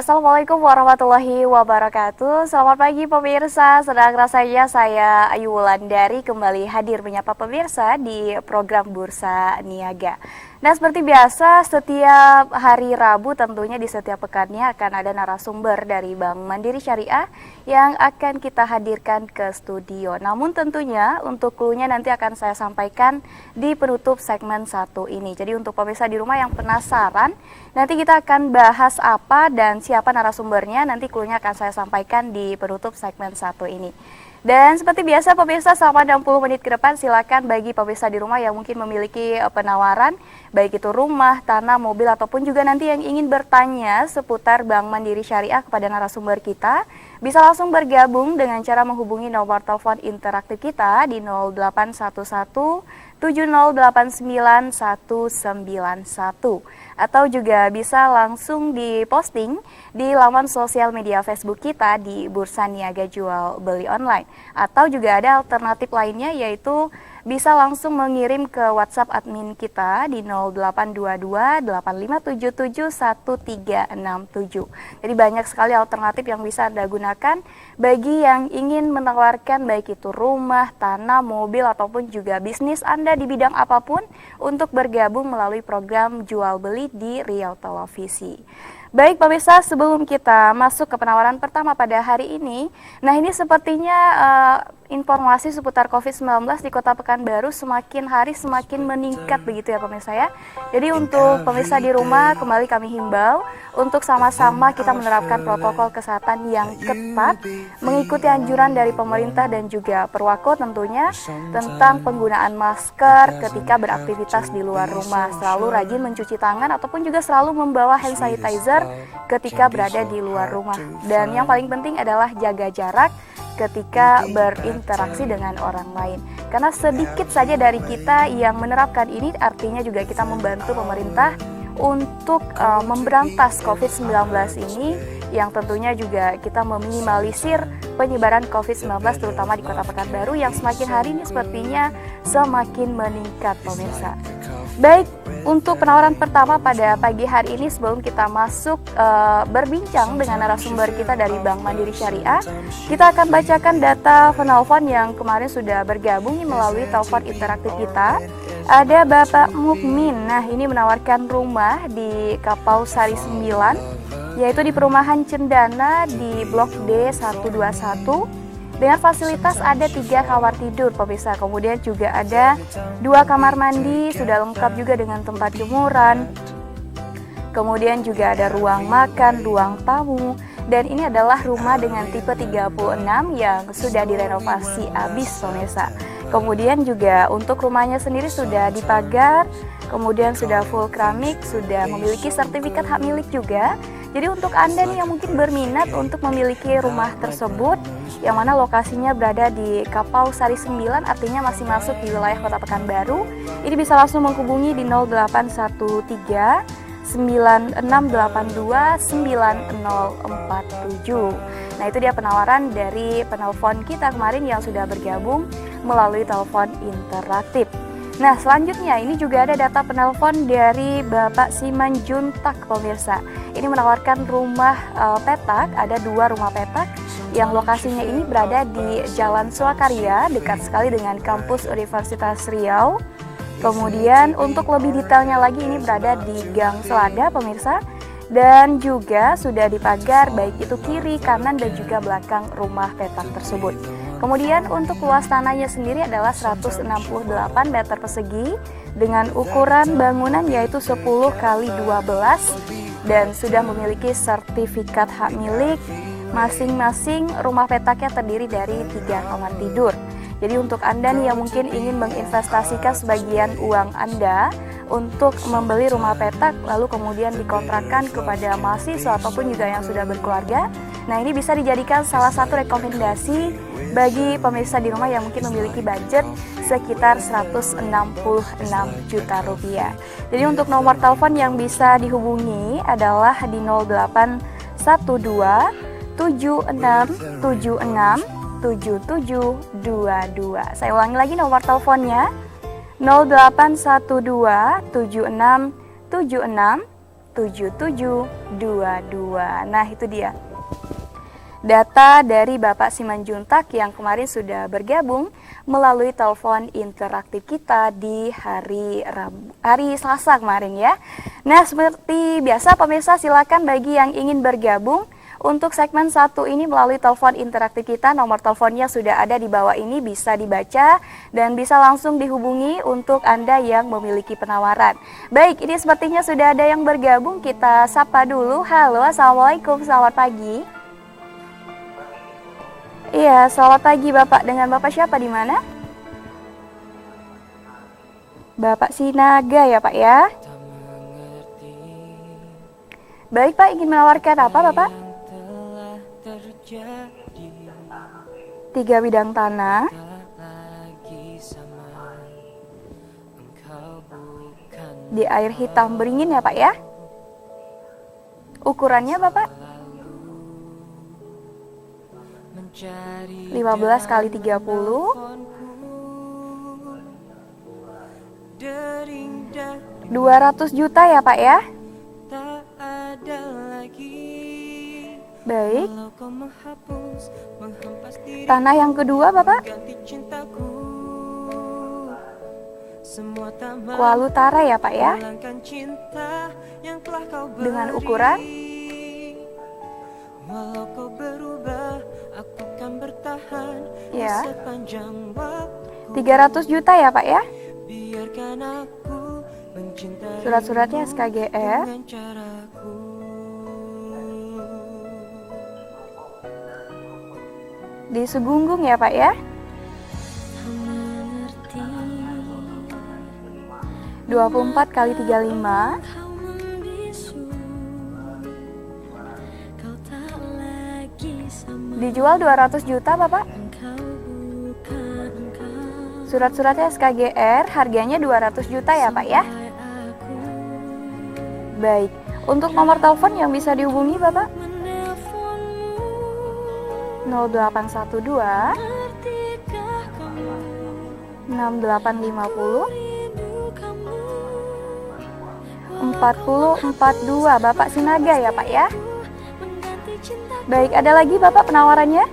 Assalamualaikum warahmatullahi wabarakatuh. Selamat pagi pemirsa. Sedang rasanya saya Ayu Wulandari kembali hadir menyapa pemirsa di program Bursa Niaga. Nah, seperti biasa setiap hari Rabu tentunya di setiap pekannya akan ada narasumber dari Bank Mandiri Syariah yang akan kita hadirkan ke studio. Namun tentunya untuk clue-nya nanti akan saya sampaikan di penutup segmen 1 ini. Jadi untuk pemirsa di rumah yang penasaran, nanti kita akan bahas apa dan siapa narasumbernya, nanti clue-nya akan saya sampaikan di penutup segmen 1 ini. Dan seperti biasa pemirsa, selama 60 menit ke depan silakan bagi pemirsa di rumah yang mungkin memiliki penawaran, baik itu rumah, tanah, mobil, ataupun juga nanti yang ingin bertanya seputar Bank Mandiri Syariah kepada narasumber kita, bisa langsung bergabung dengan cara menghubungi nomor telepon interaktif kita di 0811 7089 191 atau juga bisa langsung diposting di laman sosial media Facebook kita di Bursa Niaga Jual Beli Online, atau juga ada alternatif lainnya yaitu bisa langsung mengirim ke WhatsApp admin kita di 0822 8577 1367. Jadi banyak sekali alternatif yang bisa Anda gunakan bagi yang ingin menawarkan baik itu rumah, tanah, mobil, ataupun juga bisnis Anda di bidang apapun untuk bergabung melalui program jual beli di Riau Televisi. Baik pemirsa, sebelum kita masuk ke penawaran pertama pada hari ini, nah ini sepertinya informasi seputar COVID-19 di Kota Pekanbaru semakin hari semakin meningkat begitu ya pemirsa ya. Jadi untuk pemirsa di rumah kembali kami himbau untuk sama-sama kita menerapkan protokol kesehatan yang ketat, mengikuti anjuran dari pemerintah dan juga Perwako tentunya tentang penggunaan masker ketika beraktivitas di luar rumah, selalu rajin mencuci tangan ataupun juga selalu membawa hand sanitizer ketika berada di luar rumah. Dan yang paling penting adalah jaga jarak ketika berinteraksi dengan orang lain. Karena sedikit saja dari kita yang menerapkan ini artinya juga kita membantu pemerintah untuk memberantas COVID-19 ini, yang tentunya juga kita meminimalisir penyebaran COVID-19 terutama di Kota Pekanbaru yang semakin hari ini sepertinya semakin meningkat pemirsa. Baik, untuk penawaran pertama pada pagi hari ini sebelum kita masuk berbincang dengan narasumber kita dari Bank Mandiri Syariah, kita akan bacakan data penelpon yang kemarin sudah bergabung melalui telepon interaktif kita. Ada Bapak Mukmin, nah ini menawarkan rumah di Kapau Sari 9, yaitu di perumahan Cendana di Blok D121, dengan fasilitas ada 3 kamar tidur pemirsa, kemudian juga ada 2 kamar mandi, sudah lengkap juga dengan tempat jemuran, kemudian juga ada ruang makan, ruang tamu, dan ini adalah rumah dengan tipe 36 yang sudah direnovasi habis pemirsa. Kemudian juga untuk rumahnya sendiri sudah dipagar, kemudian sudah full keramik, sudah memiliki sertifikat hak milik juga. Jadi untuk Anda nih yang mungkin berminat untuk memiliki rumah tersebut, yang mana lokasinya berada di Kapau Sari 9, artinya masih masuk di wilayah Kota Pekanbaru, ini bisa langsung menghubungi di 0813 9682 9047. Nah itu dia penawaran dari penelpon kita kemarin yang sudah bergabung melalui telepon interaktif. Nah selanjutnya ini juga ada data penelpon dari Bapak Siman Juntak pemirsa. Ini menawarkan rumah petak, ada 2 rumah petak yang lokasinya ini berada di Jalan Swakarya, dekat sekali dengan kampus Universitas Riau. Kemudian untuk lebih detailnya lagi ini berada di Gang Selada pemirsa, dan juga sudah dipagar baik itu kiri, kanan, dan juga belakang rumah petak tersebut. Kemudian untuk luas tanahnya sendiri adalah 168 meter persegi dengan ukuran bangunan yaitu 10 kali 12 dan sudah memiliki sertifikat hak milik. Masing-masing rumah petaknya terdiri dari 3 kamar tidur. Jadi untuk Anda nih yang mungkin ingin menginvestasikan sebagian uang Anda untuk membeli rumah petak lalu kemudian dikontrakkan kepada mahasiswa ataupun juga yang sudah berkeluarga, nah ini bisa dijadikan salah satu rekomendasi bagi pemirsa di rumah yang mungkin memiliki budget sekitar 166 juta rupiah. Jadi untuk nomor telepon yang bisa dihubungi adalah di 0812 7676 7722. Saya ulangi lagi nomor teleponnya 0812 7676 7722. Nah, itu dia data dari Bapak Simanjuntak yang kemarin sudah bergabung melalui telepon interaktif kita di hari Selasa kemarin ya. Nah, seperti biasa pemirsa, silakan bagi yang ingin bergabung untuk segmen 1 ini melalui telepon interaktif kita. Nomor teleponnya sudah ada di bawah ini, bisa dibaca dan bisa langsung dihubungi untuk Anda yang memiliki penawaran. Baik, ini sepertinya sudah ada yang bergabung, kita sapa dulu. Halo, Assalamualaikum, selamat pagi. Iya, selamat pagi Bapak. Dengan Bapak siapa di mana? Bapak Sinaga ya Pak ya? Baik Pak, ingin menawarkan apa Bapak? 3 bidang tanah. Di air hitam beringin ya Pak ya? Ukurannya Bapak? 15 kali 30. 200 juta ya Pak ya? Baik. Tanah yang kedua Bapak? Kuala Utara ya Pak ya? Dengan ukuran 300 juta ya Pak ya? Surat-suratnya SKGR. Di Segunggung ya Pak ya? 24 kali 35. Dijual 200 juta Bapak. Surat-suratnya SKGR, harganya 200 juta ya Pak ya? Baik, untuk nomor telepon yang bisa dihubungi Bapak? 0812 6850 4042. Bapak Sinaga ya Pak ya? Baik, ada lagi Bapak penawarannya?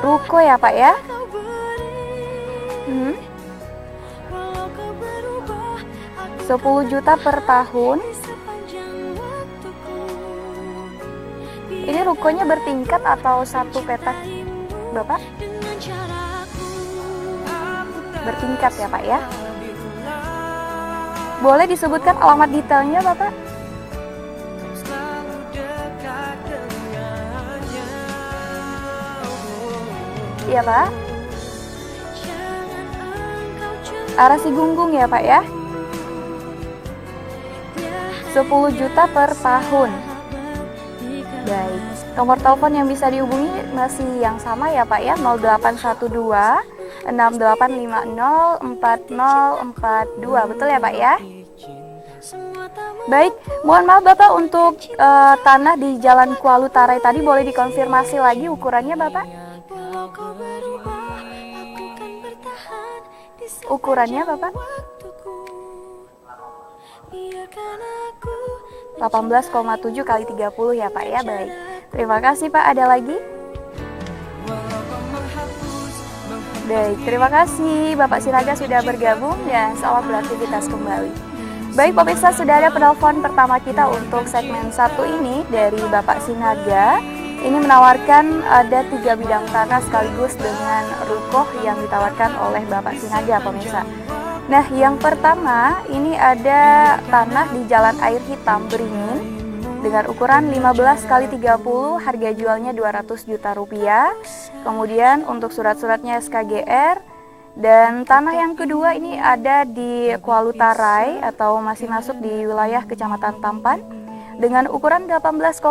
Ruko ya Pak ya? 10 juta per tahun. Ini rukonya bertingkat atau satu petak Bapak? Bertingkat ya Pak ya? Boleh disebutkan alamat detailnya Bapak? Iya Pak. Arah Sigunggung ya Pak ya? 10 juta per tahun. Baik, nomor telepon yang bisa dihubungi masih yang sama ya Pak ya, 0812 6850 4042. Betul ya Pak ya? Baik, mohon maaf Bapak untuk tanah di Jalan Kuala Utara tadi boleh dikonfirmasi lagi ukurannya Bapak? Ukurannya Bapak? 18,7 kali 30 ya Pak ya. Baik, terima kasih Pak. Ada lagi? Baik, terima kasih Bapak Sinaga sudah bergabung dan selamat beraktivitas kembali. Baik pemirsa, sudah ada penelpon pertama kita untuk segmen 1 ini dari Bapak Sinaga. Ini menawarkan ada 3 bidang tanah sekaligus dengan rukoh yang ditawarkan oleh Bapak Sinaga pemirsa. Nah, yang pertama ini ada tanah di Jalan Air Hitam Beringin dengan ukuran 15 kali 30, harga jualnya 200 juta rupiah. Kemudian untuk surat-suratnya SKGR. Dan tanah yang kedua ini ada di Kuala Utara atau masih masuk di wilayah Kecamatan Tampan dengan ukuran 18,7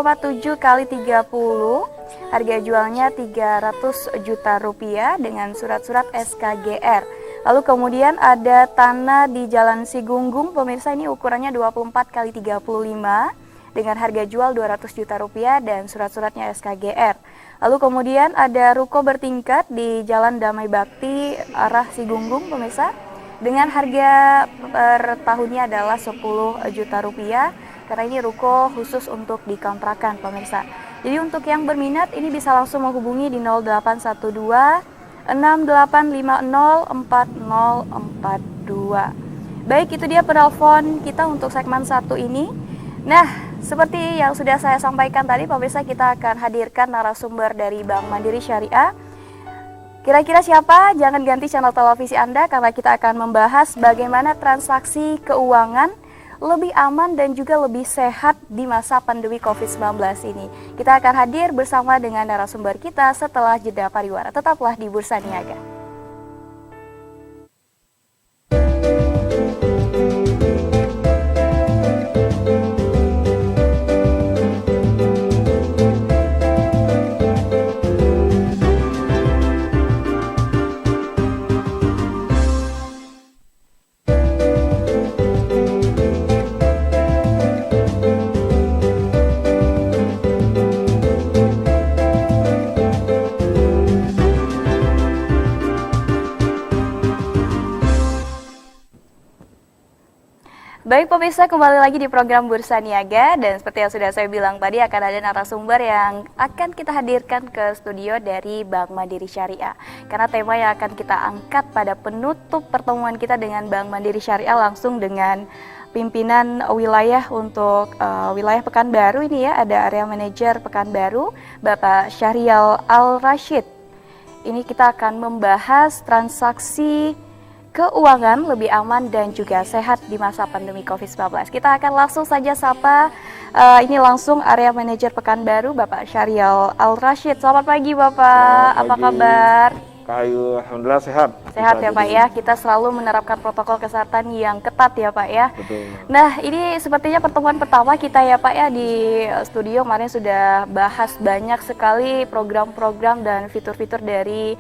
kali 30, harga jualnya 300 juta rupiah dengan surat-surat SKGR. Lalu kemudian ada tanah di Jalan Sigunggung, pemirsa, ini ukurannya 24 kali 35 dengan harga jual 200 juta rupiah dan surat-suratnya SKGR. Lalu kemudian ada ruko bertingkat di Jalan Damai Bakti arah Sigunggung, pemirsa, dengan harga per tahunnya adalah 10 juta rupiah, karena ini ruko khusus untuk dikontrakan pemirsa. Jadi untuk yang berminat ini bisa langsung menghubungi di 0812 6850 4042. Baik, itu dia penelpon kita untuk segmen 1 ini. Nah, seperti yang sudah saya sampaikan tadi pemirsa, kita akan hadirkan narasumber dari Bank Mandiri Syariah. Kira-kira siapa? Jangan ganti channel televisi Anda karena kita akan membahas bagaimana transaksi keuangan lebih aman dan juga lebih sehat di masa pandemi COVID-19 ini. Kita akan hadir bersama dengan narasumber kita setelah jeda pariwara. Tetaplah di Bursa Niaga. Baik pemirsa, kembali lagi di program Bursa Niaga, dan seperti yang sudah saya bilang tadi akan ada narasumber yang akan kita hadirkan ke studio dari Bank Mandiri Syariah. Karena tema yang akan kita angkat pada penutup pertemuan kita dengan Bank Mandiri Syariah langsung dengan pimpinan wilayah untuk wilayah Pekanbaru ini ya, ada area manajer Pekanbaru, Bapak Syahrial Al-Rashid. Ini kita akan membahas transaksi keuangan lebih aman dan juga sehat di masa pandemi COVID-19. Kita akan langsung saja sapa ini langsung area manajer Pekanbaru, Bapak Syahrial Al-Rashid. Selamat pagi Bapak, apa kabar? Kak Ayu, alhamdulillah sehat. Sehat ya Pak ya, kita selalu menerapkan protokol kesehatan yang ketat ya Pak ya. Betul. Nah ini sepertinya pertemuan pertama kita ya Pak ya di studio, kemarin sudah bahas banyak sekali program-program dan fitur-fitur dari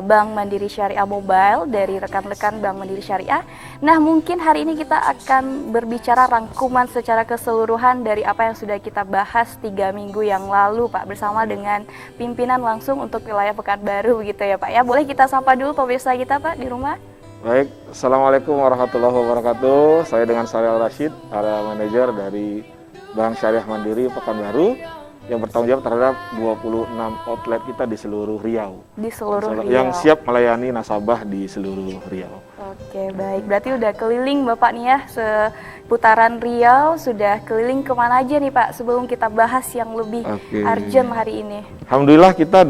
Bank Mandiri Syariah Mobile dari rekan-rekan Bank Mandiri Syariah. Nah mungkin hari ini kita akan berbicara rangkuman secara keseluruhan dari apa yang sudah kita bahas 3 minggu yang lalu Pak, bersama dengan pimpinan langsung untuk wilayah Pekanbaru gitu ya Pak ya. Boleh kita sapa dulu pemirsa kita Pak di rumah? Baik, Assalamualaikum warahmatullahi wabarakatuh. Saya dengan Syahrial Al-Rashid, area manajer dari Bank Syariah Mandiri Pekanbaru, yang bertanggung jawab terhadap 26 outlet kita di seluruh Riau. Di seluruh Riau. Yang siap melayani nasabah di seluruh Riau. Oke, baik. Berarti udah keliling Bapak nih ya, seputaran Riau, sudah keliling kemana aja nih Pak, sebelum kita bahas yang lebih urgent hari ini? Alhamdulillah kita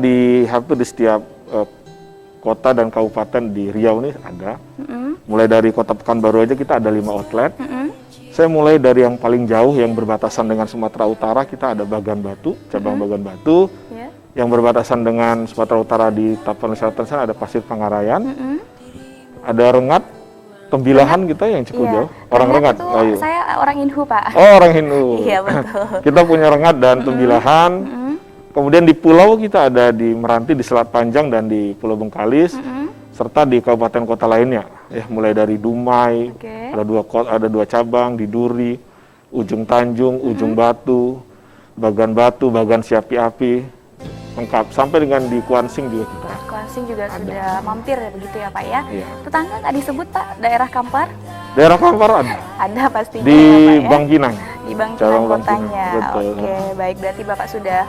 hampir di setiap kota dan kabupaten di Riau ini ada. Mulai dari kota Pekanbaru aja kita ada 5 outlet. Saya mulai dari yang paling jauh yang berbatasan dengan Sumatera Utara, kita ada Bagan Batu, cabang Bagan Batu. Yang berbatasan dengan Sumatera Utara di Tapanuli Selatan sana ada Pasir Pangarayan. Ada Rengat, Tembilahan kita yang cukup jauh. Orang Rengat. Itu saya orang Hindu Pak. Oh, orang Hindu. Iya betul. Kita punya Rengat dan Tembilahan. Kemudian di pulau kita ada di Meranti, di Selat Panjang dan di Pulau Bengkalis. Serta di kabupaten kota lainnya, ya mulai dari Dumai, ada dua cabang di Duri, Ujung Tanjung, Ujung Batu, Bagan Siapi Api, lengkap sampai dengan di Kuansing juga kita. Kuansing juga ada. Sudah mampir ya begitu ya Pak ya. Iya. Tetangga nggak disebut Pak, daerah Kampar? Daerah Kampar ada. Ada pastinya di ya, Pak, ya? Bangkinang. Di Bangkinang kotanya. Oke, baik, berarti Bapak sudah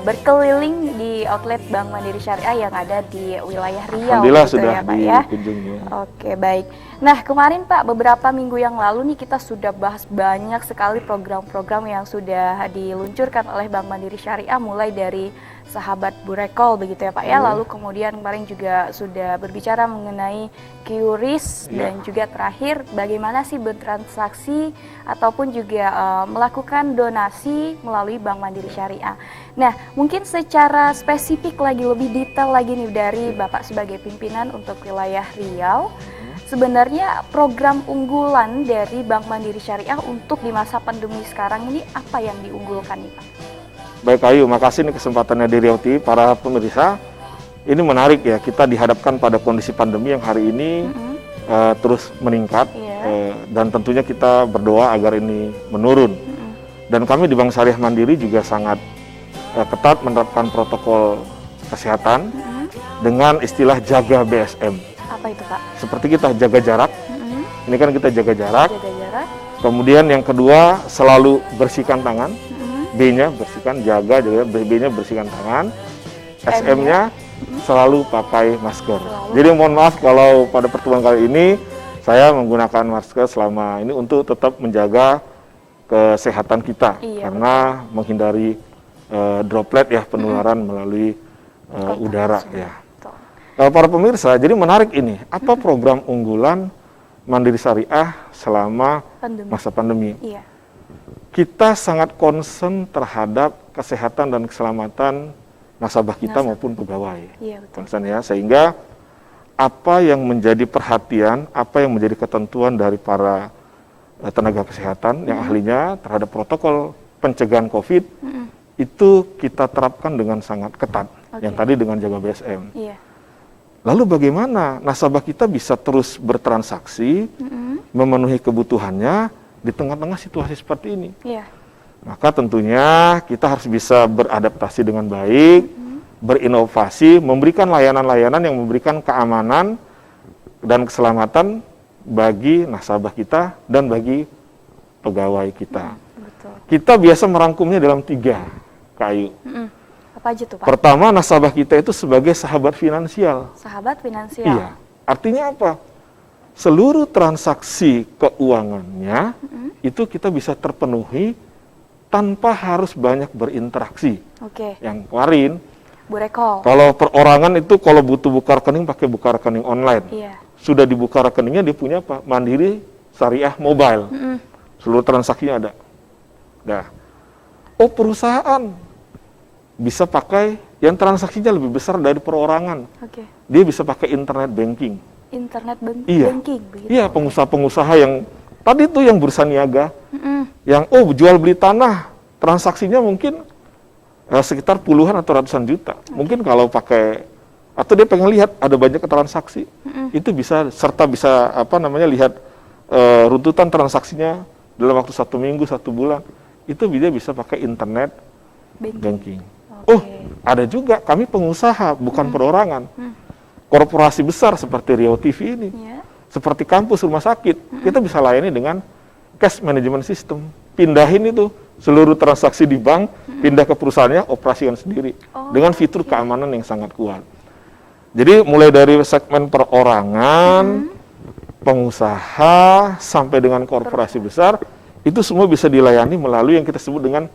berkeliling di outlet Bank Mandiri Syariah yang ada di wilayah Riau. Alhamdulillah gitu sudah ya, Pak, ya? dikunjungi. Oke, baik. Nah, kemarin Pak, beberapa minggu yang lalu nih kita sudah bahas banyak sekali program-program yang sudah diluncurkan oleh Bank Mandiri Syariah, mulai dari Sahabat Burekol begitu ya Pak ya. Lalu kemudian kemarin juga sudah berbicara mengenai QRIS dan juga terakhir bagaimana sih bertransaksi ataupun juga melakukan donasi melalui Bank Mandiri Syariah. Nah, mungkin secara spesifik lagi, lebih detail lagi nih dari Bapak sebagai pimpinan untuk wilayah Riau. Sebenarnya program unggulan dari Bank Mandiri Syariah untuk di masa pandemi sekarang ini apa yang diunggulkan nih Pak? Baik Ayu, makasih nih kesempatannya di Riau TV, para pemirsa. Ini menarik ya, kita dihadapkan pada kondisi pandemi yang hari ini terus meningkat, dan tentunya kita berdoa agar ini menurun. Dan kami di Bank Syariah Mandiri juga sangat ketat menerapkan protokol kesehatan dengan istilah jaga BSM. Apa itu, Pak? Seperti kita jaga jarak. Ini kan kita jaga jarak. Jaga jarak. Kemudian yang kedua, selalu bersihkan tangan. B-nya bersihkan, jaga, B-nya bersihkan tangan. SM-nya selalu pakai masker. Jadi mohon maaf kalau pada pertemuan kali ini saya menggunakan masker selama ini untuk tetap menjaga kesehatan kita. Karena menghindari droplet ya, penularan melalui udara ya. Para pemirsa, jadi menarik ini. Apa program unggulan Mandiri Syariah selama masa pandemi? Iya. Kita sangat concern terhadap kesehatan dan keselamatan nasabah kita maupun pegawai. Iya, betul. Concern ya, sehingga apa yang menjadi perhatian, apa yang menjadi ketentuan dari para tenaga kesehatan yang ahlinya terhadap protokol pencegahan COVID, itu kita terapkan dengan sangat ketat. Yang tadi dengan jaga BSM. Iya. Lalu bagaimana nasabah kita bisa terus bertransaksi, memenuhi kebutuhannya di tengah-tengah situasi seperti ini? Iya. Maka tentunya kita harus bisa beradaptasi dengan baik, berinovasi, memberikan layanan-layanan yang memberikan keamanan dan keselamatan bagi nasabah kita dan bagi pegawai kita. Betul. Kita biasa merangkumnya dalam 3, Kayu. Apa aja tuh, Pak? Pertama, nasabah kita itu sebagai sahabat finansial. Sahabat finansial. Iya. Artinya apa? Seluruh transaksi keuangannya itu kita bisa terpenuhi tanpa harus banyak berinteraksi. Oke. Yang kemarin, Bu Reko. kalau perorangan itu kalau butuh buka rekening pakai buka rekening online. Iya. Sudah dibuka rekeningnya, dia punya apa? Mandiri Syariah Mobile. Seluruh transaksinya ada. Nah, oh perusahaan bisa pakai yang transaksinya lebih besar dari perorangan. Oke. Dia bisa pakai internet banking. Internet Iya. banking begitu. Iya, pengusaha-pengusaha yang tadi itu yang bursa niaga, yang jual beli tanah, transaksinya mungkin sekitar puluhan atau ratusan juta. Mungkin kalau pakai atau dia pengen lihat ada banyak transaksi, itu bisa serta bisa lihat runtutan transaksinya dalam waktu 1 minggu, 1 bulan, itu dia bisa pakai internet banking. Ada juga kami pengusaha bukan perorangan, korporasi besar seperti Riau TV ini, seperti kampus, rumah sakit, kita bisa layani dengan cash management system. Pindahin itu seluruh transaksi di bank, pindah ke perusahaannya, operasikan sendiri dengan fitur keamanan yang sangat kuat. Jadi mulai dari segmen perorangan, pengusaha, sampai dengan korporasi besar, itu semua bisa dilayani melalui yang kita sebut dengan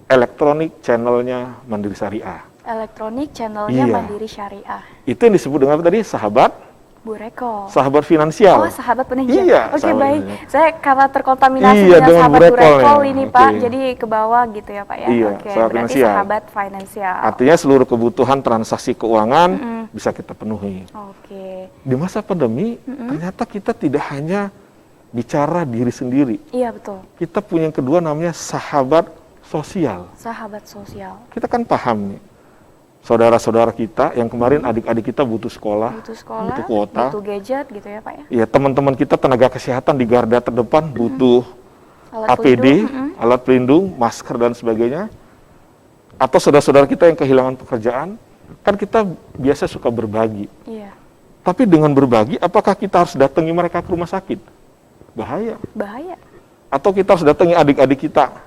elektronik channelnya Mandiri Syariah. Elektronik channelnya Mandiri Syariah. Itu yang disebut dengan apa tadi? Sahabat Bu Reko. Sahabat finansial. Oh, sahabat finansial. Iya, Oke, baik. finansial. Saya karena terkontaminasi Iya, dengan sahabat Bu Reko ini, Oke. Pak. Jadi ke bawah gitu ya, Pak ya. Iya, Oke, sahabat berarti finansial. sahabat finansial. Artinya seluruh kebutuhan transaksi keuangan bisa kita penuhi. Oke. Di masa pandemi, ternyata kita tidak hanya bicara diri sendiri. Iya, betul. Kita punya yang kedua namanya sahabat sosial. Sahabat sosial. Kita kan paham nih, saudara-saudara kita yang kemarin adik-adik kita butuh sekolah, Butuh sekolah, butuh kuota. butuh gadget gitu ya, Pak ya. Ya, teman-teman kita tenaga kesehatan di garda terdepan butuh Alat APD, pelindung, alat pelindung, masker dan sebagainya. Atau saudara-saudara kita yang kehilangan pekerjaan, kan kita biasa suka berbagi. Iya. Tapi dengan berbagi, apakah kita harus datangi mereka ke rumah sakit? Bahaya. Bahaya. Atau kita harus datangi adik-adik kita,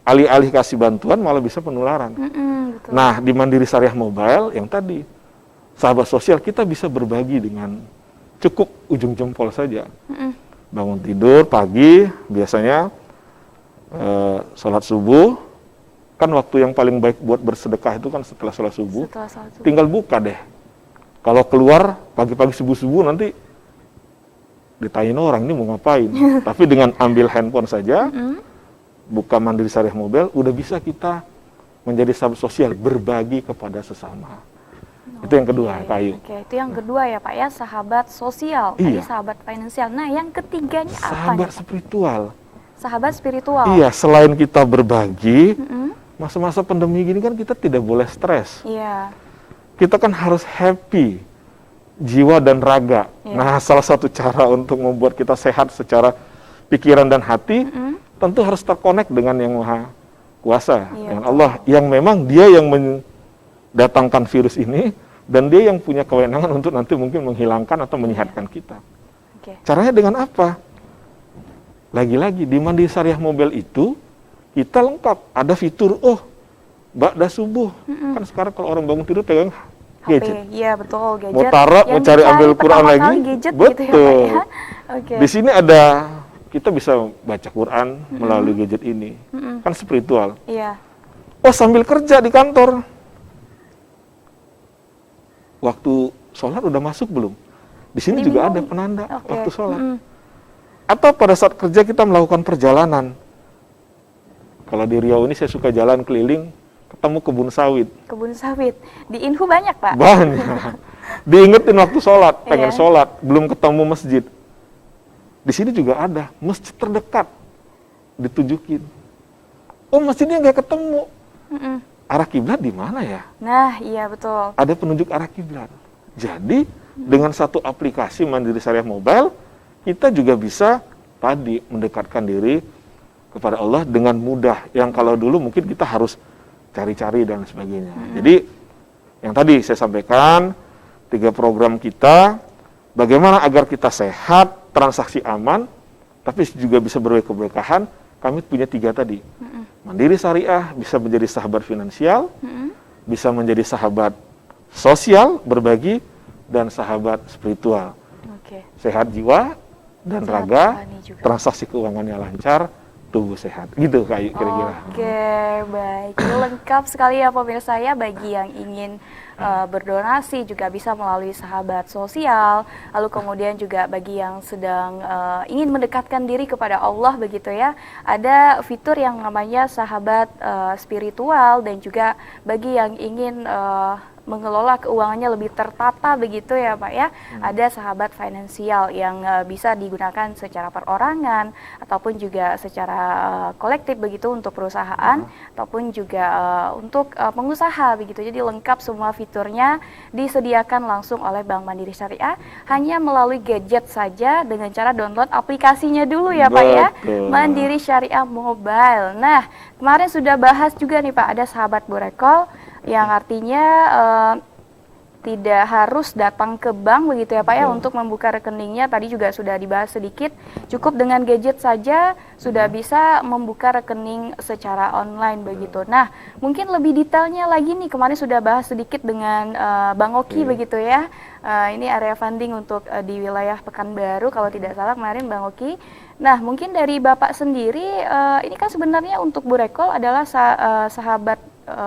alih-alih kasih bantuan malah bisa penularan. Betul. Nah, di Mandiri Syariah Mobile yang tadi, sahabat sosial, kita bisa berbagi dengan cukup ujung jempol saja. Bangun tidur pagi, biasanya sholat subuh, kan waktu yang paling baik buat bersedekah itu kan setelah sholat subuh. Setelah salat subuh. Tinggal buka deh. Kalau keluar pagi-pagi subuh-subuh nanti ditanyain orang ini mau ngapain. Tapi dengan ambil handphone saja, buka Mandiri Syariah Mobile, udah bisa kita menjadi sahabat sosial, berbagi kepada sesama. Itu yang kedua, Kayu. Oke, itu yang kedua ya, Pak ya, sahabat sosial. Tadi Iya. sahabat finansial. Nah, yang ketiganya apa Sahabat nih, Pak? spiritual. Sahabat spiritual. Iya, selain kita berbagi, masa-masa pandemi gini kan kita tidak boleh stres. Iya. Kita kan harus happy, jiwa dan raga. Iya. Nah, salah satu cara untuk membuat kita sehat secara pikiran dan hati, tentu harus terkonek dengan Yang Maha Kuasa, Iya, dengan Allah, yang memang Dia yang mendatangkan virus ini, dan dia yang punya kewenangan untuk nanti mungkin menghilangkan atau menyehatkan kita. Caranya dengan apa? Lagi-lagi di Mandiri Syariah Mobile itu kita lengkap, ada fitur ba'da subuh. Kan sekarang kalau orang bangun tidur pegang gadget. Iya betul, gadget. Mau taruh, mau cari ambil Quran lagi. Gadget, betul. Gitu ya, Pak, ya? Di sini ada, kita bisa baca Quran melalui gadget ini. Kan spiritual. Iya. Sambil kerja di kantor. Waktu sholat udah masuk belum? Di sini juga ada penanda waktu sholat. Atau pada saat kerja kita melakukan perjalanan. Kalau di Riau ini saya suka jalan keliling, ketemu kebun sawit. Kebun sawit. Di Inhu banyak, Pak? Banyak. Diingetin waktu sholat, pengen sholat, belum ketemu masjid. Di sini juga ada, masjid terdekat. Ditunjukin. Masjidnya nggak ketemu. Arah kiblat di mana ya? Nah, iya betul. Ada penunjuk arah kiblat. Jadi, dengan satu aplikasi Mandiri Syariah Mobile, kita juga bisa tadi mendekatkan diri kepada Allah dengan mudah, yang kalau dulu mungkin kita harus cari-cari dan sebagainya. Jadi, yang tadi saya sampaikan, 3 program kita, bagaimana agar kita sehat, transaksi aman, tapi juga bisa berkeberkahan, kami punya 3 tadi. Mandiri Syariah bisa menjadi sahabat finansial, bisa menjadi sahabat sosial, berbagi, dan sahabat spiritual. Sehat jiwa dan raga, transaksi keuangannya lancar, tubuh sehat. Gitu kayak kira-kira. Baik. Itu lengkap sekali ya pemirsa ya, bagi yang ingin berdonasi juga bisa melalui sahabat sosial, lalu kemudian juga bagi yang sedang ingin mendekatkan diri kepada Allah begitu ya, ada fitur yang namanya sahabat spiritual, dan juga bagi yang ingin mengelola keuangannya lebih tertata begitu ya Pak ya, ada sahabat finansial yang bisa digunakan secara perorangan ataupun juga secara kolektif begitu untuk perusahaan ataupun juga untuk pengusaha begitu. Jadi lengkap semua fiturnya disediakan langsung oleh Bank Mandiri Syariah, hanya melalui gadget saja dengan cara download aplikasinya dulu ya Pak ya, Mandiri Syariah Mobile. Nah, kemarin sudah bahas juga nih Pak, ada sahabat Burekol yang artinya tidak harus datang ke bank begitu ya Pak ya untuk membuka rekeningnya. Tadi juga sudah dibahas sedikit, cukup dengan gadget saja sudah bisa membuka rekening secara online begitu. Nah, mungkin lebih detailnya lagi nih, kemarin sudah bahas sedikit dengan Bang Oki begitu ya. Ini area funding untuk di wilayah Pekanbaru kalau tidak salah kemarin Bang Oki. Nah, mungkin dari Bapak sendiri, ini kan sebenarnya untuk Burekol adalah sahabat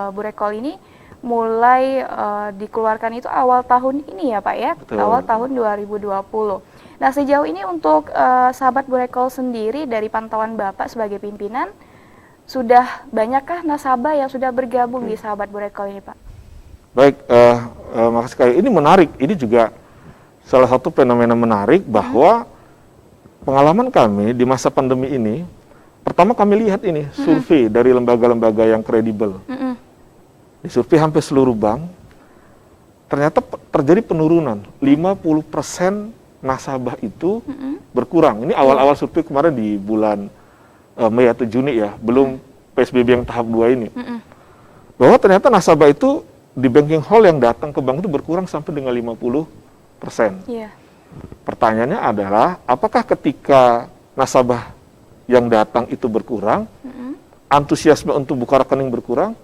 Burekol ini mulai dikeluarkan itu awal tahun ini ya Pak ya. Betul. Awal tahun 2020. Nah, sejauh ini untuk sahabat Burekol sendiri dari pantauan Bapak sebagai pimpinan, sudah banyakkah nasabah yang sudah bergabung di sahabat Burekol ini Pak? Baik, makasih sekali. Ini menarik, ini juga salah satu fenomena menarik bahwa pengalaman kami di masa pandemi ini, pertama kami lihat ini survei dari lembaga-lembaga yang kredibel. Di survei hampir seluruh bank, ternyata terjadi penurunan. 50% nasabah itu berkurang. Ini awal-awal survei kemarin di bulan Mei atau Juni ya, belum PSBB yang tahap 2 ini. Bahwa ternyata nasabah itu di banking hall yang datang ke bank itu berkurang sampai dengan 50%. Pertanyaannya adalah, apakah ketika nasabah yang datang itu berkurang, antusiasme untuk buka rekening berkurang?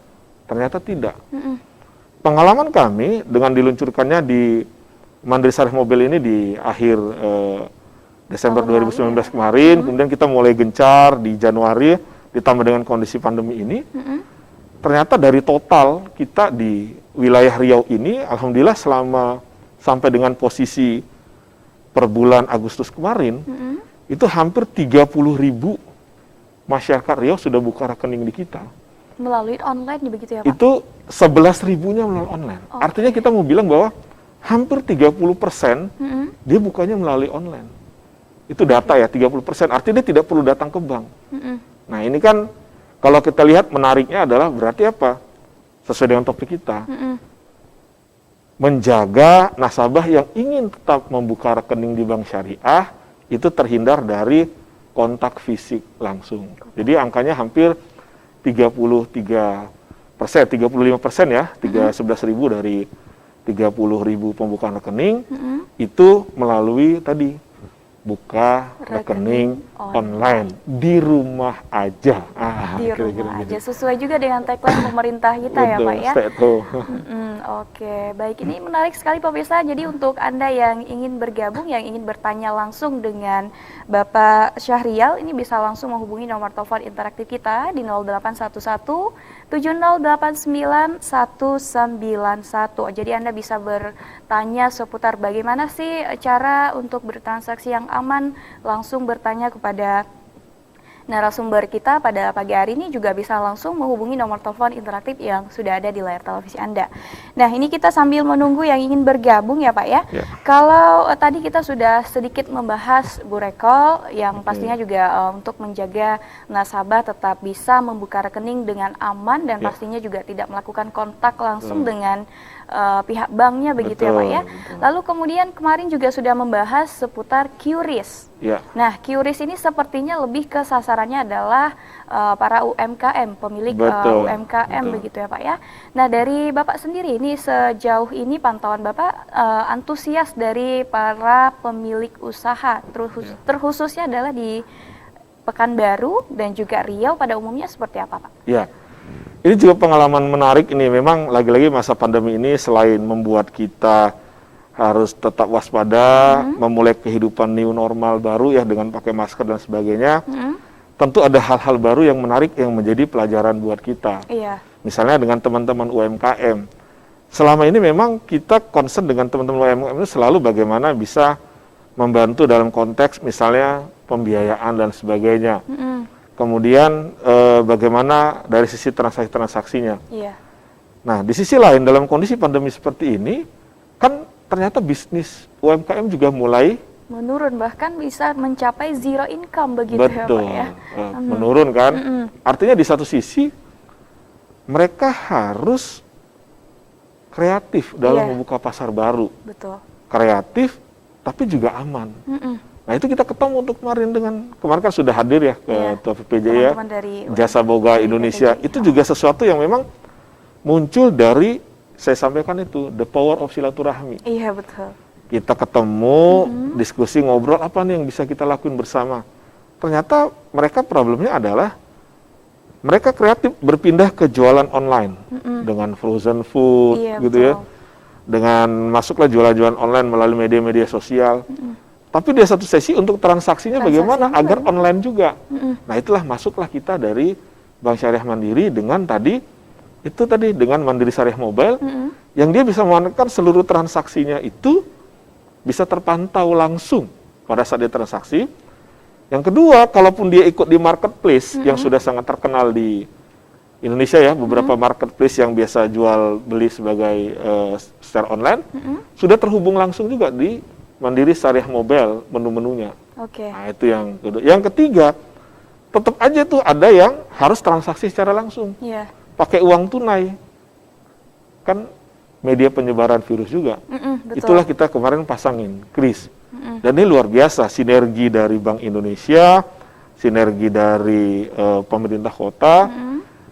Ternyata tidak. Pengalaman kami dengan diluncurkannya di Mandiri Syariah Mobile ini di akhir Desember 2019 kemarin, kemudian kita mulai gencar di Januari, ditambah dengan kondisi pandemi ini, ternyata dari total kita di wilayah Riau ini, alhamdulillah selama sampai dengan posisi per bulan Agustus kemarin, itu hampir 30.000 masyarakat Riau sudah buka rekening di kita. Melalui online begitu ya Pak? Itu 11.000-nya melalui online. Artinya kita mau bilang bahwa hampir 30% dia bukanya melalui online. Itu data ya, 30%. Artinya dia tidak perlu datang ke bank. Nah ini kan kalau kita lihat menariknya adalah berarti apa? Sesuai dengan topik kita. Menjaga nasabah yang ingin tetap membuka rekening di bank syariah itu terhindar dari kontak fisik langsung. Jadi angkanya hampir 35% ya, 11.000 dari 30.000 pembukaan rekening itu melalui tadi buka rekening online di rumah aja. Di rumah aja, sesuai juga dengan tagline pemerintah kita. Betul, ya Pak ya. Oke, baik, ini menarik sekali pemirsa. Jadi untuk Anda yang ingin bergabung, yang ingin bertanya langsung dengan Bapak Syahrial, ini bisa langsung menghubungi nomor telepon interaktif kita di 0811 7089 191. Jadi Anda bisa bertanya seputar bagaimana sih cara untuk bertransaksi yang aman, langsung bertanya kepada narasumber kita pada pagi hari ini, juga bisa langsung menghubungi nomor telepon interaktif yang sudah ada di layar televisi Anda. Nah, ini kita sambil menunggu yang ingin bergabung ya Pak ya. Kalau tadi kita sudah sedikit membahas Bu Rekol yang pastinya juga untuk menjaga nasabah tetap bisa membuka rekening dengan aman dan pastinya juga tidak melakukan kontak langsung dengan pihak banknya, begitu ya Pak ya. Lalu kemudian kemarin juga sudah membahas seputar QRIS. Nah, QRIS ini sepertinya lebih ke sasarannya adalah para UMKM, pemilik UMKM, begitu ya Pak ya. Nah, dari Bapak sendiri ini sejauh ini pantauan Bapak antusias dari para pemilik usaha, terkhususnya adalah di Pekanbaru dan juga Riau pada umumnya seperti apa Pak? Ya. Ini juga pengalaman menarik ini. Memang lagi-lagi masa pandemi ini selain membuat kita harus tetap waspada, memulai kehidupan new normal baru ya dengan pakai masker dan sebagainya. Tentu ada hal-hal baru yang menarik yang menjadi pelajaran buat kita. Misalnya dengan teman-teman UMKM. Selama ini memang kita concern dengan teman-teman UMKM itu selalu bagaimana bisa membantu dalam konteks misalnya pembiayaan dan sebagainya. Kemudian bagaimana dari sisi transaksinya. Nah, di sisi lain dalam kondisi pandemi seperti ini, kan ternyata bisnis UMKM juga mulai menurun, bahkan bisa mencapai zero income, begitu ya Pak ya. Menurun kan. Artinya di satu sisi mereka harus kreatif dalam membuka pasar baru. Kreatif tapi juga aman. Nah, itu kita ketemu untuk kemarin kemarin kan sudah hadir ya ke PPJ ya, Jasa Boga Indonesia. Itu juga sesuatu yang memang muncul dari, saya sampaikan itu, the power of silaturahmi. Iya, betul. Kita ketemu, diskusi, ngobrol, apa nih yang bisa kita lakuin bersama. Ternyata mereka problemnya adalah, mereka kreatif berpindah ke jualan online, dengan frozen food, gitu ya. Dengan masuklah jualan-jualan online melalui media-media sosial. Tapi di satu sesi untuk transaksinya bagaimana agar online juga. Nah, itulah masuklah kita dari Bank Syariah Mandiri dengan dengan Mandiri Syariah Mobile, yang dia bisa memanfaatkan seluruh transaksinya itu bisa terpantau langsung pada saat dia transaksi. Yang kedua, kalaupun dia ikut di marketplace yang sudah sangat terkenal di Indonesia ya, beberapa marketplace yang biasa jual beli sebagai secara online, sudah terhubung langsung juga di Mandiri Syariah Mobile menu-menunya. Nah, itu yang kedua. Yang ketiga, tetap aja tuh ada yang harus transaksi secara langsung. Pakai uang tunai. Kan media penyebaran virus juga. Itulah kita kemarin pasangin QRIS. Dan ini luar biasa, sinergi dari Bank Indonesia, sinergi dari pemerintah kota,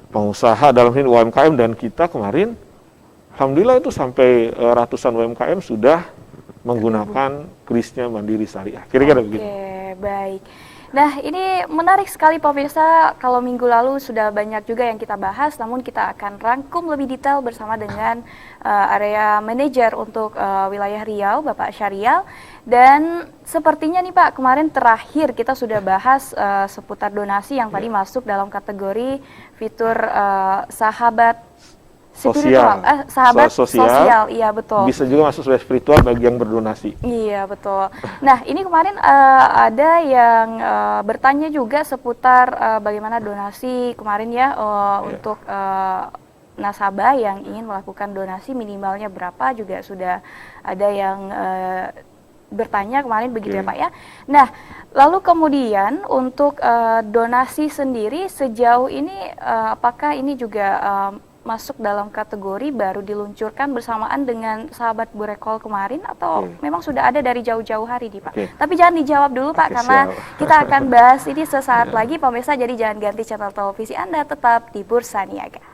pengusaha dalam ini UMKM, dan kita kemarin alhamdulillah itu sampai ratusan UMKM sudah menggunakan QRIS-nya Mandiri Syariah. Kira-kira begitu. Baik. Nah, ini menarik sekali pemirsa. Kalau minggu lalu sudah banyak juga yang kita bahas, namun kita akan rangkum lebih detail bersama dengan area manajer untuk wilayah Riau, Bapak Syahrial. Dan sepertinya nih Pak, kemarin terakhir kita sudah bahas seputar donasi yang tadi masuk dalam kategori fitur sahabat spiritual, sahabat sosial, iya betul. Bisa juga masuk sebagai spiritual bagi yang berdonasi. Iya betul. Nah, ini kemarin ada yang bertanya juga seputar bagaimana donasi kemarin ya untuk nasabah yang ingin melakukan donasi minimalnya berapa, juga sudah ada yang bertanya kemarin, begitu ya Pak ya. Nah, lalu kemudian untuk donasi sendiri sejauh ini apakah ini juga masuk dalam kategori baru diluncurkan bersamaan dengan sahabat Bu Rekol kemarin, atau memang sudah ada dari jauh-jauh hari nih Pak? Tapi jangan dijawab dulu Pak, karena kita akan bahas ini sesaat lagi pemirsa, jadi jangan ganti channel televisi Anda, tetap di Bursa Niaga.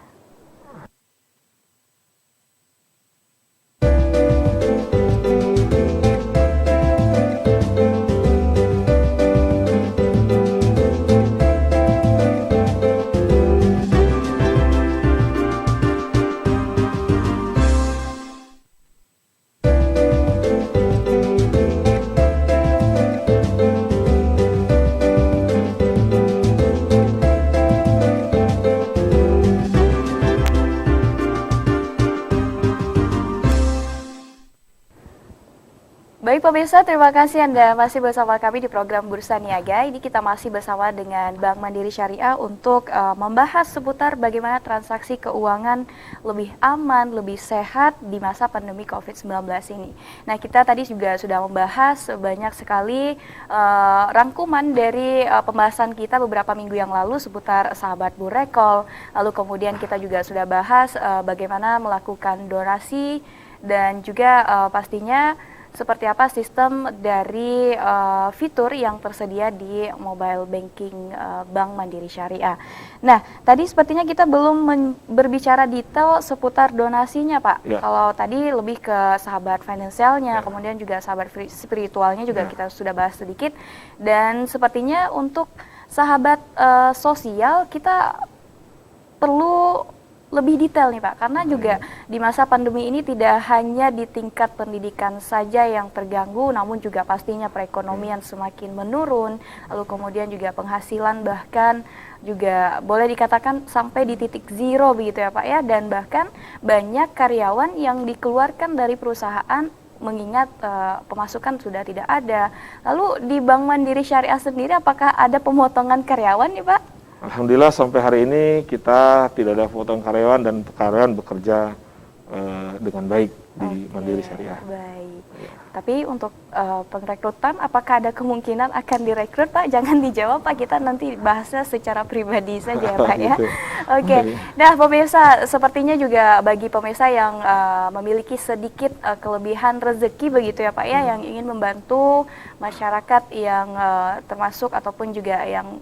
pemirsa, terima kasih Anda masih bersama kami di program Bursa Niaga. Ini kita masih bersama dengan Bank Mandiri Syariah untuk membahas seputar bagaimana transaksi keuangan lebih aman, lebih sehat di masa pandemi COVID-19 ini. Nah, kita tadi juga sudah membahas banyak sekali rangkuman dari pembahasan kita beberapa minggu yang lalu seputar sahabat Burekol. Lalu kemudian kita juga sudah bahas bagaimana melakukan donasi dan juga pastinya seperti apa sistem dari fitur yang tersedia di mobile banking Bank Mandiri Syariah. Nah, tadi sepertinya kita belum berbicara detail seputar donasinya, Pak. Ya. Kalau tadi lebih ke sahabat finansialnya, kemudian juga sahabat spiritualnya juga kita sudah bahas sedikit. Dan sepertinya untuk sahabat sosial kita perlu lebih detail nih Pak, karena juga di masa pandemi ini tidak hanya di tingkat pendidikan saja yang terganggu, namun juga pastinya perekonomian semakin menurun, lalu kemudian juga penghasilan bahkan juga boleh dikatakan sampai di titik zero begitu ya Pak ya, dan bahkan banyak karyawan yang dikeluarkan dari perusahaan mengingat pemasukan sudah tidak ada. Lalu di Bank Mandiri Syariah sendiri apakah ada pemotongan karyawan nih Pak? Alhamdulillah sampai hari ini kita tidak ada potong karyawan dan karyawan bekerja dengan baik di Mandiri Syariah. Baik. Tapi untuk pengrekrutan, apakah ada kemungkinan akan direkrut Pak? Jangan dijawab Pak, kita nanti bahasnya secara pribadi saja ya Pak ya. Gitu. Oke. Nah pemirsa, sepertinya juga bagi pemirsa yang memiliki sedikit kelebihan rezeki begitu ya Pak ya, yang ingin membantu masyarakat yang termasuk ataupun juga yang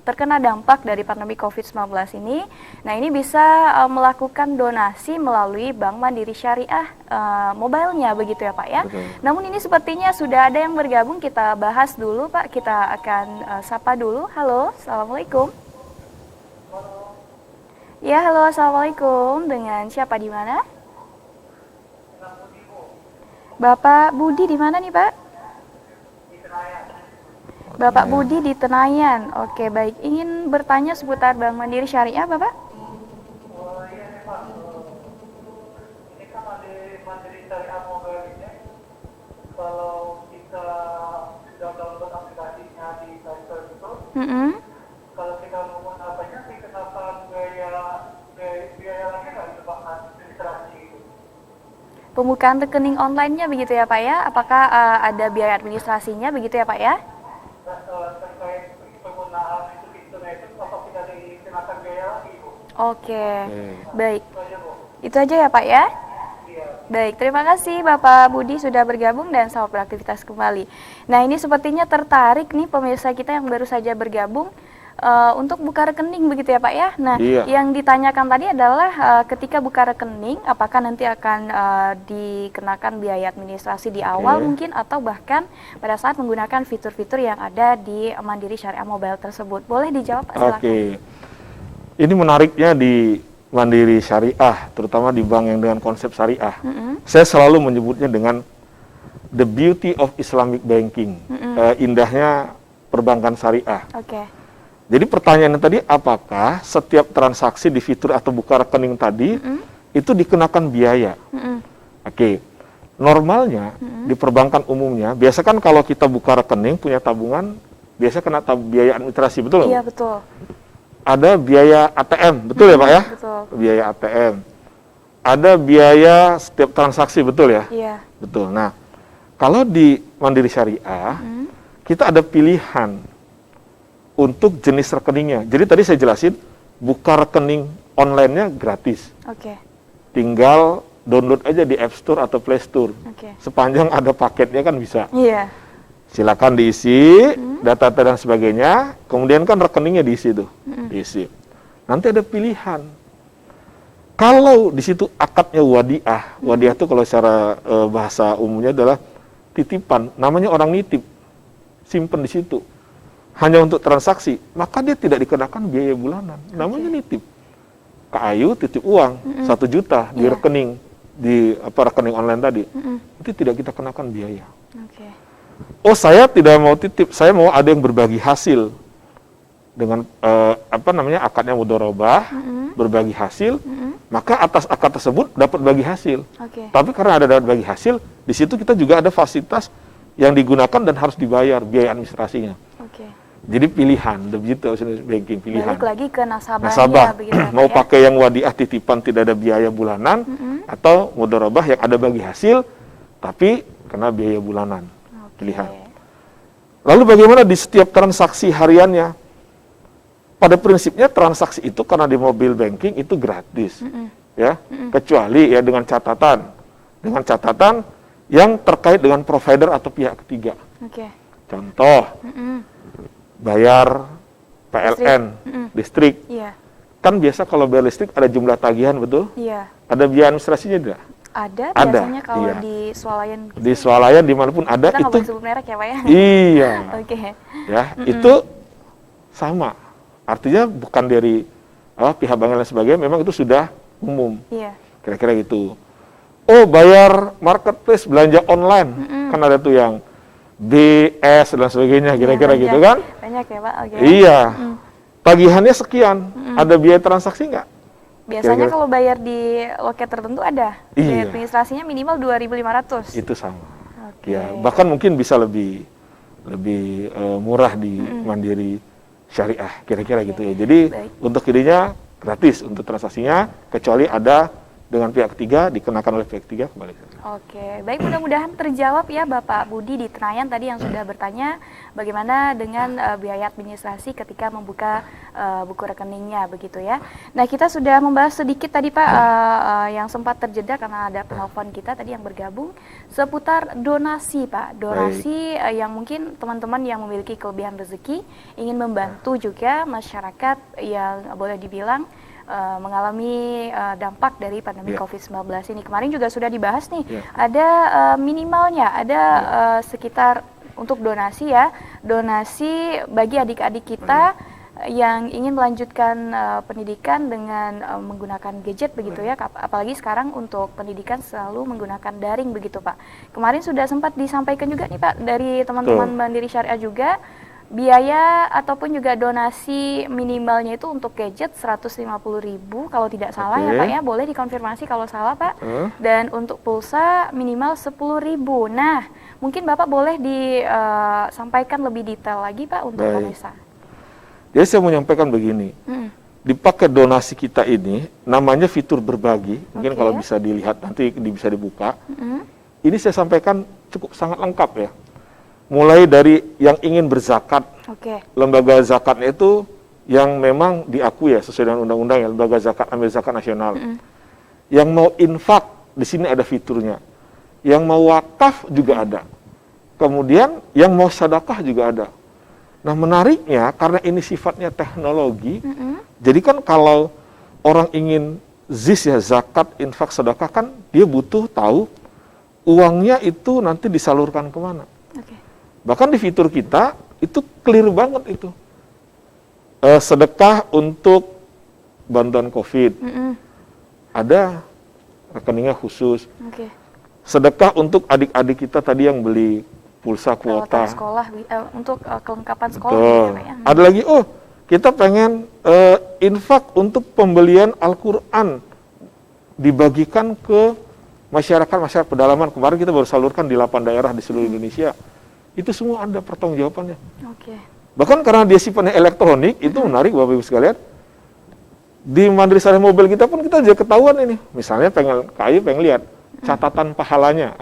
terkena dampak dari pandemi COVID-19 ini. Nah ini bisa melakukan donasi melalui Bank Mandiri Syariah mobile-nya begitu ya Pak ya. Betul. Namun ini sepertinya sudah ada yang bergabung, kita bahas dulu Pak, kita akan sapa dulu. Halo, Assalamualaikum. Ya, halo, Assalamualaikum. Dengan siapa di mana? Bapak Budi di mana nih Pak? Bapak Budi di Tenayan. Oke, baik. Ingin bertanya seputar Bank Mandiri Syariah, Bapak? Ini kan ada Mandiri Syariah Mobile ini. Kalau kita sudah download aplikasinya di Play Store itu, kalau kita mau apanya sih kenapa biaya lagi nggak itu Pak administrasi itu? Pembukaan rekening online-nya begitu ya Pak ya? Apakah ada biaya administrasinya begitu ya Pak ya? Terkait penggunaan itu fiturnya itu apa tidak dikenakan biaya lagi Bu? Oke, baik. Itu aja Bu. Itu aja ya Pak ya? Iya. Baik, terima kasih Bapak Budi sudah bergabung dan selamat beraktivitas kembali. Nah ini sepertinya tertarik nih pemirsa kita yang baru saja bergabung untuk buka rekening begitu ya Pak ya. Nah yang ditanyakan tadi adalah ketika buka rekening apakah nanti akan dikenakan biaya administrasi di awal mungkin atau bahkan pada saat menggunakan fitur-fitur yang ada di Mandiri Syariah Mobile tersebut. Boleh dijawab Pak silakan. Oke. Ini menariknya di Mandiri Syariah, terutama di bank yang dengan konsep syariah. Saya selalu menyebutnya dengan the beauty of Islamic banking, indahnya perbankan syariah. Oke. Jadi pertanyaannya tadi, apakah setiap transaksi di fitur atau buka rekening tadi itu dikenakan biaya? Oke. Normalnya di perbankan umumnya, biasa kan kalau kita buka rekening punya tabungan, biasa kena biaya administrasi, betul? Iya betul. Ada biaya ATM, betul ya Pak ya? Betul. Biaya ATM. Ada biaya setiap transaksi, betul ya? Iya. Betul. Nah, kalau di Mandiri Syariah, kita ada pilihan untuk jenis rekeningnya. Jadi tadi saya jelasin, buka rekening online-nya gratis. Oke. Tinggal download aja di App Store atau Play Store. Oke. Sepanjang ada paketnya kan bisa. Iya. Silakan diisi, data-data dan sebagainya, kemudian kan rekeningnya diisi tuh, diisi. Nanti ada pilihan. Kalau di situ akadnya wadiah, wadiah itu kalau secara bahasa umumnya adalah titipan, namanya orang nitip, simpen di situ, hanya untuk transaksi, maka dia tidak dikenakan biaya bulanan, namanya nitip. Kak Ayu titip uang 1 juta di rekening, di rekening online tadi, itu tidak kita kenakan biaya. Oke. Oh saya tidak mau titip, saya mau ada yang berbagi hasil dengan akadnya mudharabah, berbagi hasil, maka atas akad tersebut dapat bagi hasil. Oke. Tapi karena ada dapat bagi hasil, di situ kita juga ada fasilitas yang digunakan dan harus dibayar biaya administrasinya. Oke. Jadi pilihan, digital banking pilihan. Balik lagi ke nasabahnya Nasabah begitu ya, Pak, mau ya? pakai yang wadiah titipan tidak ada biaya bulanan, atau mudharabah yang ada bagi hasil tapi kena biaya bulanan. Oke. Pilihan. Lalu bagaimana di setiap transaksi hariannya? Pada prinsipnya transaksi itu karena di mobile banking itu gratis, ya, kecuali ya dengan catatan yang terkait dengan provider atau pihak ketiga. Oke. Contoh, bayar PLN, listrik. Iya. Kan biasa kalau bayar listrik ada jumlah tagihan, betul? Iya. Ada biaya administrasinya tidak? Ada Ada, biasanya kalau iya. di swalayan gitu. Di swalayan dimanapun ada Kita nggak itu. boleh sebut merek ya, Pak ya? Iya, Oke. ya itu sama. Artinya bukan dari pihak bank dan sebagainya, memang itu sudah umum. Iya. Kira-kira gitu. Oh, bayar marketplace, belanja online. Kan ada tuh yang BS dan sebagainya, kira-kira Iya, gitu banyak. kan? Banyak ya, Pak. Oke. Iya. Tagihannya sekian. Ada biaya transaksi nggak? Biasanya Kira-kira. kalau bayar di loket tertentu ada. Biaya Iya. administrasinya minimal 2.500. Itu sama. Oke. Ya, bahkan mungkin bisa lebih murah di Mandiri Syariah, kira-kira gitu ya. Jadi Baik. untuk ininya gratis untuk transaksinya, kecuali ada dengan pihak ketiga, dikenakan oleh pihak ketiga kembali. Oke, baik, mudah-mudahan terjawab ya Bapak Budi di Tenayan tadi yang sudah bertanya bagaimana dengan biaya administrasi ketika membuka buku rekeningnya begitu ya. Nah, kita sudah membahas sedikit tadi Pak yang sempat terjeda karena ada penelpon kita tadi yang bergabung seputar donasi Pak. Donasi yang mungkin teman-teman yang memiliki kelebihan rezeki ingin membantu juga masyarakat yang boleh dibilang mengalami dampak dari pandemi COVID-19 ini. Kemarin juga sudah dibahas nih, ada minimalnya, ada sekitar untuk donasi ya, donasi bagi adik-adik kita yang ingin melanjutkan pendidikan dengan menggunakan gadget begitu ya, apalagi sekarang untuk pendidikan selalu menggunakan daring begitu Pak. Kemarin sudah sempat disampaikan juga nih Pak dari teman-teman Mandiri Syariah juga, biaya ataupun juga donasi minimalnya itu untuk gadget 150.000 kalau tidak salah ya Pak ya, boleh dikonfirmasi kalau salah Pak. Dan untuk pulsa minimal 10.000. Nah, mungkin Bapak boleh disampaikan lebih detail lagi Pak untuk pemirsa. Jadi saya mau menyampaikan begini, di paket donasi kita ini namanya fitur berbagi, mungkin kalau bisa dilihat nanti bisa dibuka. Ini saya sampaikan cukup sangat lengkap ya. Mulai dari yang ingin berzakat, lembaga zakatnya itu yang memang diakui ya sesuai dengan undang-undang ya, lembaga zakat amil zakat nasional. Yang mau infak di sini ada fiturnya, yang mau wakaf juga ada. Kemudian yang mau sedekah juga ada. Nah menariknya karena ini sifatnya teknologi, jadi kan kalau orang ingin ZIS ya, zakat, infak, sedekah kan dia butuh tahu uangnya itu nanti disalurkan kemana. Bahkan di fitur kita itu clear banget itu. Sedekah untuk bantuan COVID, ada rekeningnya khusus. Sedekah untuk adik-adik kita tadi yang beli pulsa kuota. Sekolah, untuk kelengkapan sekolah. Betul. Ya. Ada lagi, kita pengen infak untuk pembelian Al-Quran dibagikan ke masyarakat pedalaman. Kemarin kita baru salurkan di 8 daerah di seluruh Indonesia. Itu semua ada pertanggungjawabannya. Bahkan karena dia sifatnya elektronik, itu menarik Bapak Ibu sekalian. Di Mandiri Syariah Mobile kita pun kita juga ketahuan ini. Misalnya pengen lihat catatan pahalanya.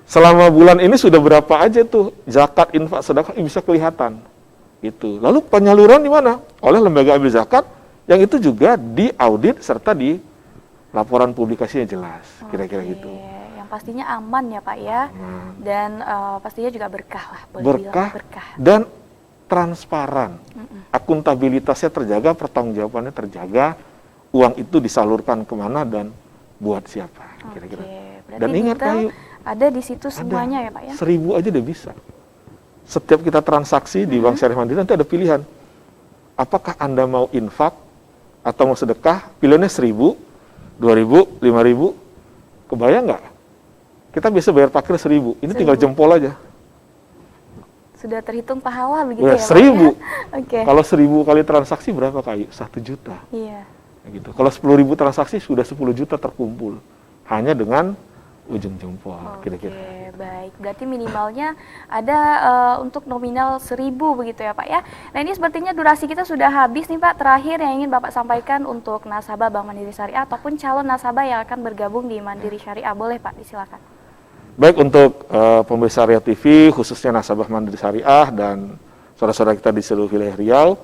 Selama bulan ini sudah berapa aja tuh zakat, infak, sedekah bisa kelihatan. Itu. Lalu penyaluran di mana? Oleh lembaga amil zakat yang itu juga diaudit serta di laporan publikasinya jelas. Kira-kira gitu. Pastinya aman ya Pak ya, dan pastinya juga berkah lah, berkah dan transparan, akuntabilitasnya terjaga, pertanggungjawabannya terjaga, uang itu disalurkan kemana dan buat siapa, kira-kira. Dan ingat Pak, ada di situ semuanya ya Pak ya. 1.000 aja udah bisa. Setiap kita transaksi di Bank Syariah Mandiri nanti ada pilihan, apakah Anda mau infak atau mau sedekah, pilihannya 1.000, 2.000, 5.000, kebayang nggak? Kita biasa bayar parkir 1.000, ini tinggal jempol aja. Sudah terhitung pahala begitu ya 1.000. Ya? Kalau 1.000 kali transaksi berapa Kak? 1 juta. Iya. Gitu. Kalau 10.000 transaksi sudah 10 juta terkumpul. Hanya dengan ujung jempol kira-kira. Oke, baik. Berarti minimalnya ada untuk nominal 1.000 begitu ya Pak ya. Nah ini sepertinya durasi kita sudah habis nih Pak. Terakhir yang ingin Bapak sampaikan untuk nasabah Bank Mandiri Syariah ataupun calon nasabah yang akan bergabung di Mandiri Syariah. Boleh Pak, disilakan. Baik, untuk pemirsa Ria TV, khususnya nasabah Mandiri Syariah dan saudara-saudara kita di seluruh wilayah Riau,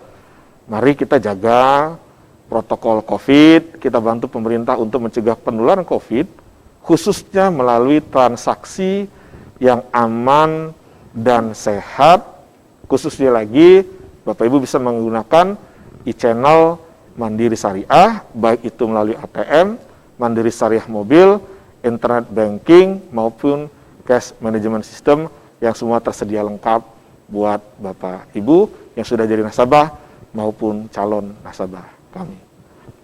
mari kita jaga protokol COVID, kita bantu pemerintah untuk mencegah penularan COVID, khususnya melalui transaksi yang aman dan sehat, khususnya lagi Bapak Ibu bisa menggunakan e-channel Mandiri Syariah, baik itu melalui ATM, Mandiri Syariah Mobil, internet banking, maupun cash management system yang semua tersedia lengkap buat Bapak Ibu yang sudah jadi nasabah maupun calon nasabah kami.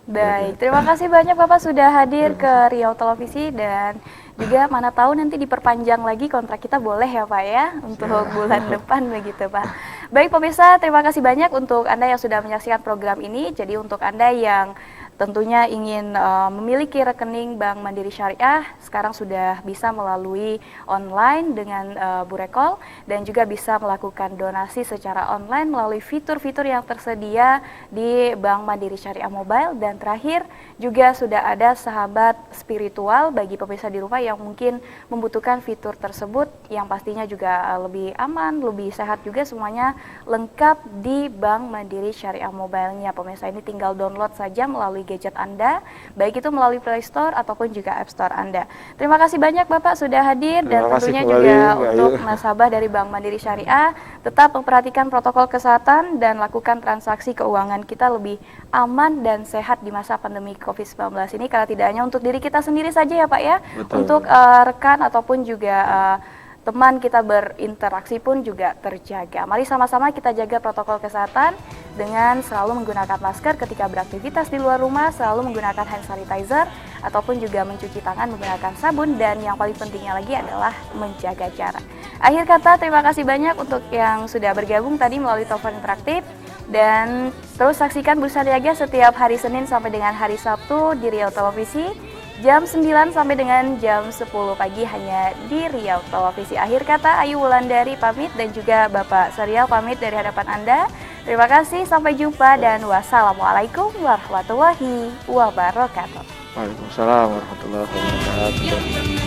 Baik, terima kasih banyak Bapak sudah hadir ke Riau Televisi dan juga mana tahu nanti diperpanjang lagi kontrak kita, boleh ya Pak ya untuk bulan depan begitu Pak. Baik pemirsa, terima kasih banyak untuk Anda yang sudah menyaksikan program ini. Jadi untuk Anda yang tentunya ingin memiliki rekening Bank Mandiri Syariah, sekarang sudah bisa melalui online dengan Burekol dan juga bisa melakukan donasi secara online melalui fitur-fitur yang tersedia di Bank Mandiri Syariah Mobile. Dan terakhir juga sudah ada sahabat spiritual bagi pemirsa di rumah yang mungkin membutuhkan fitur tersebut yang pastinya juga lebih aman, lebih sehat juga, semuanya lengkap di Bank Mandiri Syariah Mobile-nya. Pemirsa, ini tinggal download saja melalui gadget Anda, baik itu melalui Play Store ataupun juga App Store Anda. Terima kasih banyak Bapak sudah hadir dan tentunya kembali, juga untuk nasabah dari Bank Mandiri Syariah tetap memperhatikan protokol kesehatan dan lakukan transaksi keuangan kita lebih aman dan sehat di masa pandemi COVID-19 ini, karena tidak hanya untuk diri kita sendiri saja ya Pak ya, betul, untuk rekan ataupun juga teman kita berinteraksi pun juga terjaga. Mari sama-sama kita jaga protokol kesehatan dengan selalu menggunakan masker ketika beraktivitas di luar rumah, selalu menggunakan hand sanitizer, ataupun juga mencuci tangan menggunakan sabun, dan yang paling pentingnya lagi adalah menjaga jarak. Akhir kata, terima kasih banyak untuk yang sudah bergabung tadi melalui telepon interaktif, dan terus saksikan Bursa Niaga setiap hari Senin sampai dengan hari Sabtu di Riau Televisi, jam 9 sampai dengan jam 10 pagi hanya di Riau Televisi. Akhir kata, Ayu Wulandari pamit dan juga Bapak Syariah pamit dari hadapan Anda. Terima kasih, sampai jumpa dan wassalamualaikum warahmatullahi wabarakatuh. Waalaikumsalam warahmatullahi wabarakatuh.